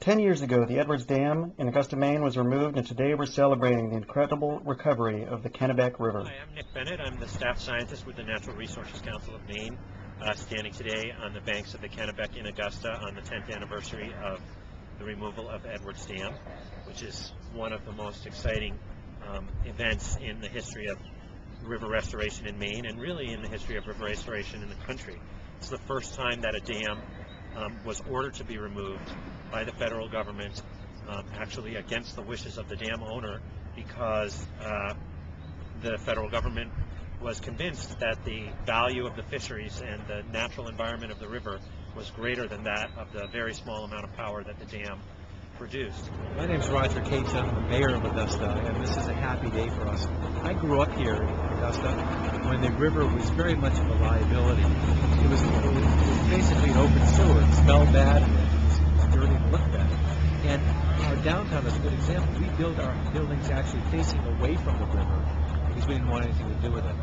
10 years ago, the Edwards Dam in Augusta, Maine was removed, and today we're celebrating the incredible recovery of the Kennebec River. Hi, I'm Nick Bennett. I'm the staff scientist with the Natural Resources Council of Maine, standing today on the banks of the Kennebec in Augusta on the 10th anniversary of the removal of Edwards Dam, which is one of the most exciting events in the history of river restoration in Maine, and really in the history of river restoration in the country. It's the first time that a dam was ordered to be removed by the federal government, actually against the wishes of the dam owner, because the federal government was convinced that the value of the fisheries and the natural environment of the river was greater than that of the very small amount of power that the dam produced. My name is Roger Cates. I'm the mayor of Augusta, and this is a happy day for us. I grew up here in Augusta when the river was very much of a liability. It was basically an open sewer. It smelled bad, and it was dirty and looked bad. And our downtown is a good example. We built our buildings actually facing away from the river because we didn't want anything to do with it.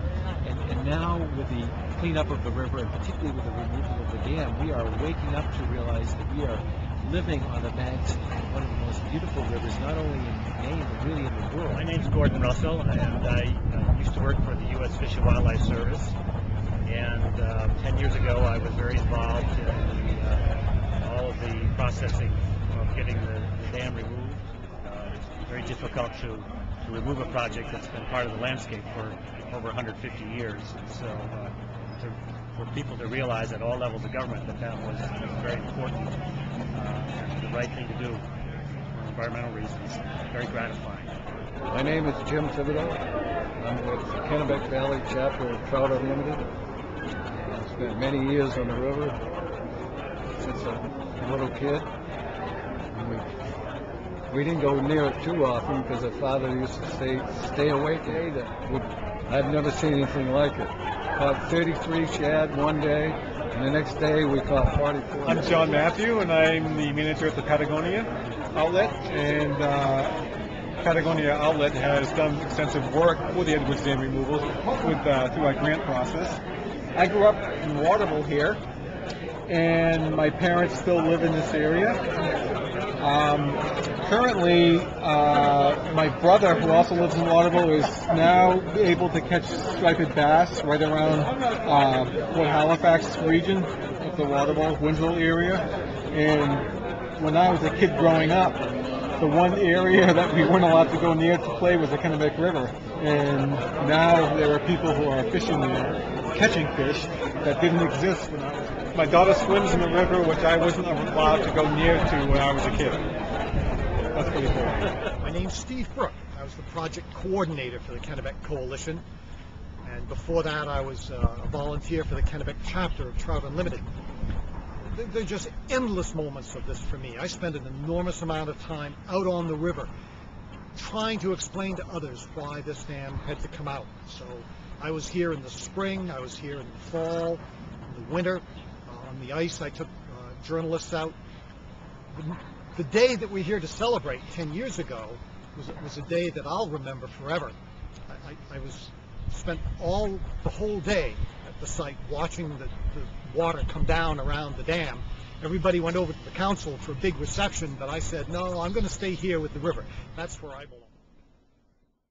And now with the cleanup of the river, and particularly with the removal of the dam, we are waking up to realize that we are living on the banks of one of the most beautiful rivers, not only in Maine, but really in the world. My name's Gordon Russell, and I used to work for the U.S. Fish and Wildlife Service. And 10 years ago, I was very involved in all of the processing of getting the dam removed. It's very difficult to remove a project that's been part of the landscape for over 150 years. And so for people to realize at all levels of government that was very important and the right thing to do for environmental reasons, very gratifying. My name is Jim Thibodeau. I'm with the Kennebec Valley chapter of Trout Unlimited. I've spent many years on the river since a little kid. And we didn't go near it too often because the father used to stay awake. I've never seen anything like it. Caught 33 shad one day, and the next day we caught 44. I'm John Matthew, and I'm the manager at the Patagonia outlet. And Patagonia outlet has done extensive work for the Edwards Dam removal through our grant process. I grew up in Waterville here, and my parents still live in this area. Currently, my brother, who also lives in Waterville, is now able to catch striped bass right around Port Halifax region of the Waterville, Winslow area. And when I was a kid growing up, the one area that we weren't allowed to go near to play was the Kennebec River. And now there are people who are fishing there, catching fish that didn't exist when I was a kid. My daughter swims in the river, which I wasn't allowed to go near to when I was a kid. That's pretty cool. My name's Steve Brook. I was the project coordinator for the Kennebec Coalition, and before that I was a volunteer for the Kennebec chapter of Trout Unlimited. There are just endless moments of this for me. I spend an enormous amount of time out on the river trying to explain to others why this dam had to come out. So I was here in the spring, I was here in the fall, in the winter. On the ice I took journalists out. The day that we're here to celebrate 10 years ago was a day that I'll remember forever. I spent the whole day at the site watching the water come down around the dam. Everybody went over to the council for a big reception, but I said, no, I'm going to stay here with the river. That's where I belong.